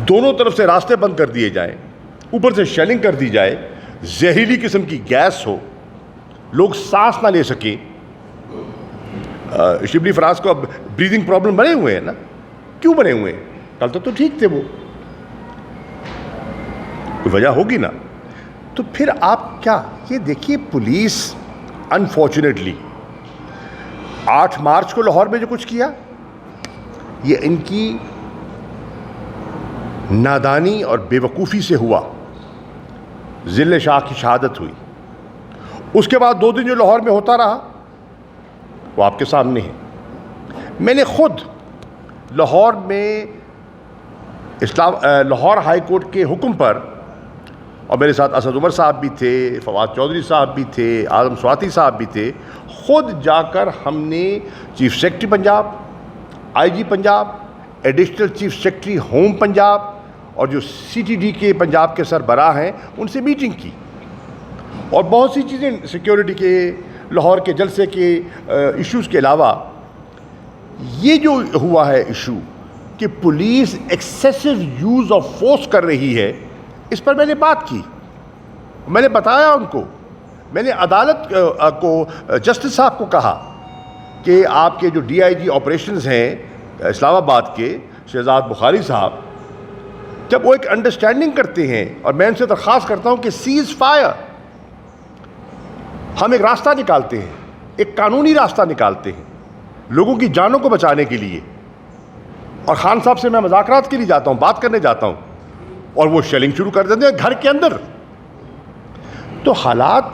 دونوں طرف سے راستے بند کر دیے جائیں, اوپر سے شیلنگ کر دی جائے, زہریلی قسم کی گیس ہو, لوگ سانس نہ لے سکیں. شبلی فراز کو اب بریدنگ پرابلم بنے ہوئے ہیں نا, کیوں بنے ہوئے ہیں؟ کل تک تو ٹھیک تھے, وہ کوئی وجہ ہوگی نا. تو پھر آپ کیا, یہ دیکھیے پولیس انفارچونیٹلی 8 مارچ کو لاہور میں جو کچھ کیا, یہ ان کی نادانی اور بے وقوفی سے ہوا. ذل شاہ کی شہادت ہوئی, اس کے بعد 2 دن جو لاہور میں ہوتا رہا وہ آپ کے سامنے ہے. میں نے خود لاہور میں لاہور ہائی کورٹ کے حکم پر, اور میرے ساتھ اسد عمر صاحب بھی تھے, فواد چودھری صاحب بھی تھے, اعظم سواتی صاحب بھی تھے, خود جا کر ہم نے chief secretary Punjab, I G Punjab, additional chief secretary home Punjab اور جو سی ٹی ڈی کے پنجاب کے سربراہ ہیں ان سے میٹنگ کی, اور بہت سی چیزیں سیکیورٹی کے, لاہور کے جلسے کے ایشوز کے علاوہ یہ جو ہوا ہے ایشو کہ police excessive use of force کر رہی ہے, اس پر میں نے بات کی. میں نے بتایا ان کو, میں نے عدالت کو, جسٹس صاحب کو کہا کہ آپ کے جو ڈی آئی جی آپریشنز ہیں اسلام آباد کے شہزاد بخاری صاحب, جب وہ ایک انڈرسٹینڈنگ کرتے ہیں, اور میں ان سے درخواست کرتا ہوں کہ سیز فائر, ہم ایک راستہ نکالتے ہیں, ایک قانونی راستہ نکالتے ہیں لوگوں کی جانوں کو بچانے کے لیے, اور خان صاحب سے میں مذاکرات کے لیے جاتا ہوں, بات کرنے جاتا ہوں, اور وہ شیلنگ شروع کر دیتے ہیں گھر کے اندر. تو حالات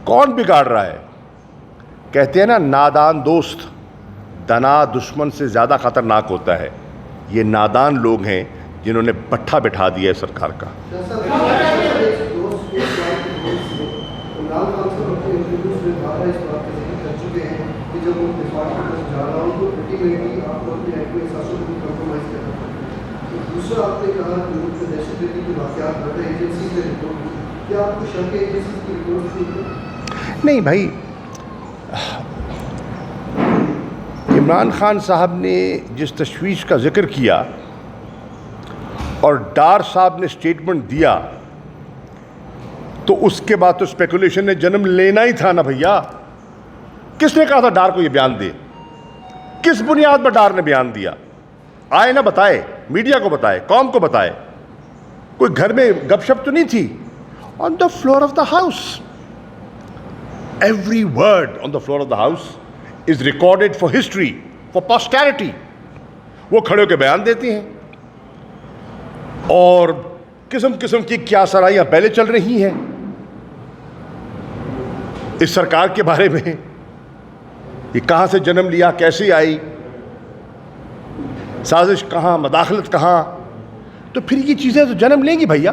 کون بگاڑ رہا ہے؟ کہتے ہیں نا, نادان دوست دنا دشمن سے زیادہ خطرناک ہوتا ہے. یہ نادان لوگ ہیں جنہوں نے پٹھا بٹھا دیا ہے سرکار کا. نہیں بھائی, عمران خان صاحب نے جس تشویش کا ذکر کیا اور ڈار صاحب نے سٹیٹمنٹ دیا, تو اس کے بعد تو اسپیکولیشن نے جنم لینا ہی تھا نا بھیا. کس نے کہا تھا ڈار کو یہ بیان دے؟ کس بنیاد پر ڈار نے بیان دیا؟ آئے نہ بتائے, میڈیا کو بتائے, قوم کو بتائے. کوئی گھر میں گپ شپ تو نہیں تھی. On the floor of the house, every word on the floor of the house is recorded for history, for posterity. وہ کھڑے ہو کے بیان دیتے ہیں, اور قسم قسم کی کیا سرائیاں پہلے چل رہی ہیں اس سرکار کے بارے میں. یہ کہاں سے جنم لیا, کیسے آئی, سازش کہاں, مداخلت کہاں؟ تو پھر یہ چیزیں تو جنم لیں گی بھیا.